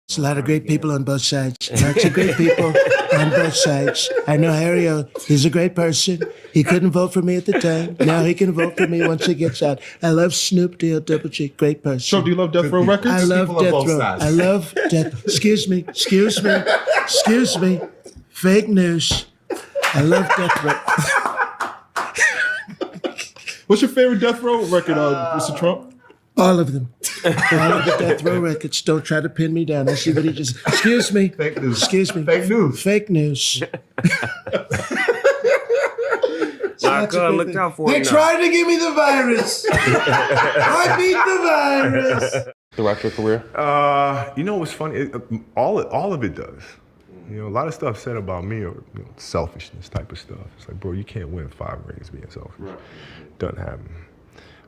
There's a lot of great people on both sides. Lots of great people on both sides. I know Harry, he's a great person. He couldn't vote for me at the time. Now he can vote for me once he gets out. I love Snoop D-O Double G, great person. So do you love Death Row Records? I love Death Row. I love Death. Excuse me. Fake news. I love Death Row. What's your favorite Death Row record, Mr. Trump? All of them. All of the Death Row records. Don't try to pin me down. I see what he just... Excuse me. Fake news. Excuse me. Fake news. Fake news. Look out for They tried to give me the virus. I beat the virus. Throughout your career? You know what's funny? All of it does. You know, a lot of stuff said about me or selfishness type of stuff. It's like, bro, you can't win 5 rings being selfish. Right. Doesn't happen.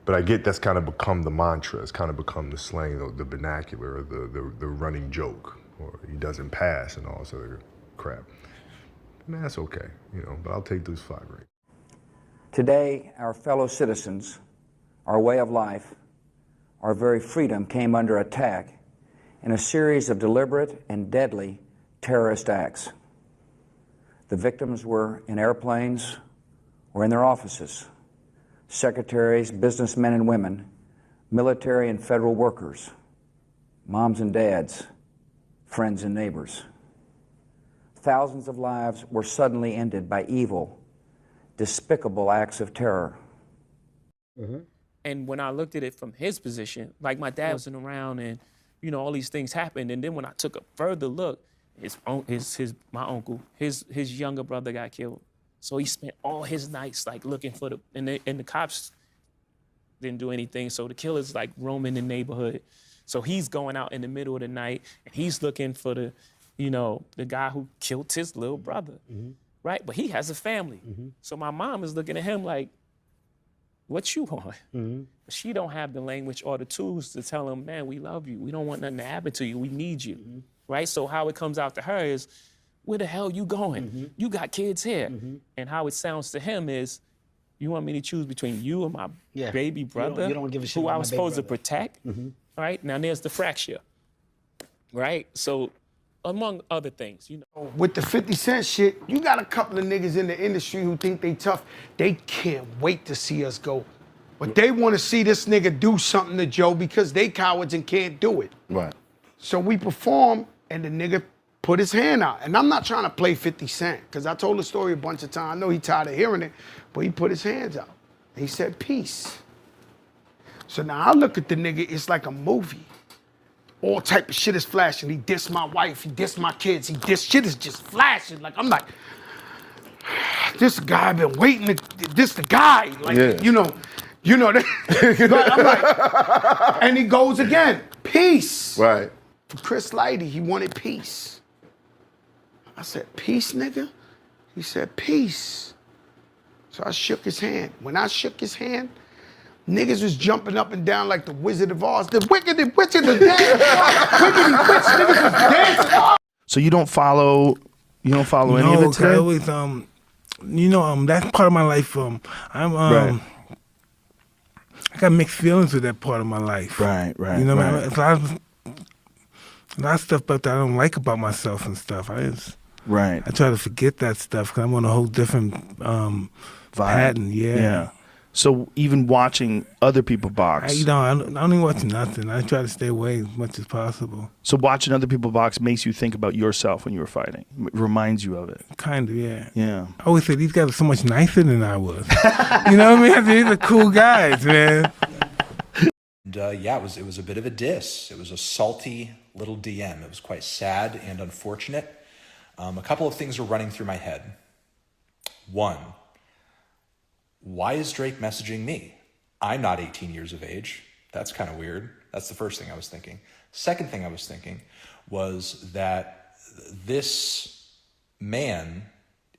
But I get that's kind of become the mantra. It's kind of become the slang, the vernacular, or the running joke, or he doesn't pass and all this other crap. Man, that's okay, but I'll take those 5 rings. Today, our fellow citizens, our way of life, our very freedom came under attack in a series of deliberate and deadly terrorist acts. The victims were in airplanes or in their offices. Secretaries, businessmen and women, military and federal workers, moms and dads, friends and neighbors. Thousands of lives were suddenly ended by evil, despicable acts of terror. Mm-hmm. And when I looked at it from his position, like my dad wasn't around and, all these things happened. And then when I took a further look, my uncle, his younger brother got killed. So he spent all his nights like looking for and the cops didn't do anything. So the killer's like roaming the neighborhood. So he's going out in the middle of the night and he's looking for the guy who killed his little brother, right? But he has a family. So my mom is looking at him like, what you want? She don't have the language or the tools to tell him, man, we love you. We don't want nothing to happen to you. We need you, right? So how it comes out to her is, where the hell you going? You got kids here. And how it sounds to him is, you want me to choose between you and my baby brother, you don't give a shit who about I was my baby supposed to brother. protect, right? Now there's the fracture, right? So among other things, With the 50 Cent shit, you got a couple of niggas in the industry who think they tough. They can't wait to see us go. But they want to see this nigga do something to Joe because they cowards and can't do it. Right. So we perform and the nigga put his hand out. And I'm not trying to play 50 Cent, because I told the story a bunch of times. I know he tired of hearing it, but he put his hands out. And he said, peace. So now I look at the nigga, it's like a movie. All type of shit is flashing. He dissed my wife, he dissed my kids, shit is just flashing. Like, I'm like, this guy been waiting to, this the guy. Like, I'm like, and he goes again, peace. Right. For Chris Lighty, he wanted peace. I said, peace, nigga? He said, peace. So I shook his hand. When I shook his hand, niggas was jumping up and down like the Wizard of Oz. The wicked witch of the dance. Wicked witch niggas was dancing. So you don't follow any of it today? I always, that's part of my life. Right. I got mixed feelings with that part of my life. Right. You know what I mean? It's a lot of stuff that I don't like about myself and stuff. I try to forget that stuff because I'm on a whole different pattern. Yeah. So even watching other people box. I don't even watch nothing. I try to stay away as much as possible. So watching other people box makes you think about yourself when you were fighting. It reminds you of it. Kind of, yeah. Yeah. I always say these guys are so much nicer than I was. You know what I mean? These are cool guys, man. And it was a bit of a diss. It was a salty little DM. It was quite sad and unfortunate. A couple of things were running through my head. One, why is Drake messaging me? I'm not 18 years of age. That's kind of weird. That's the first thing I was thinking. Second thing I was thinking was that this man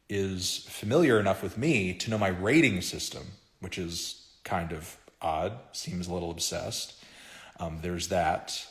is familiar enough with me to know my rating system, which is kind of odd, seems a little obsessed. There's that.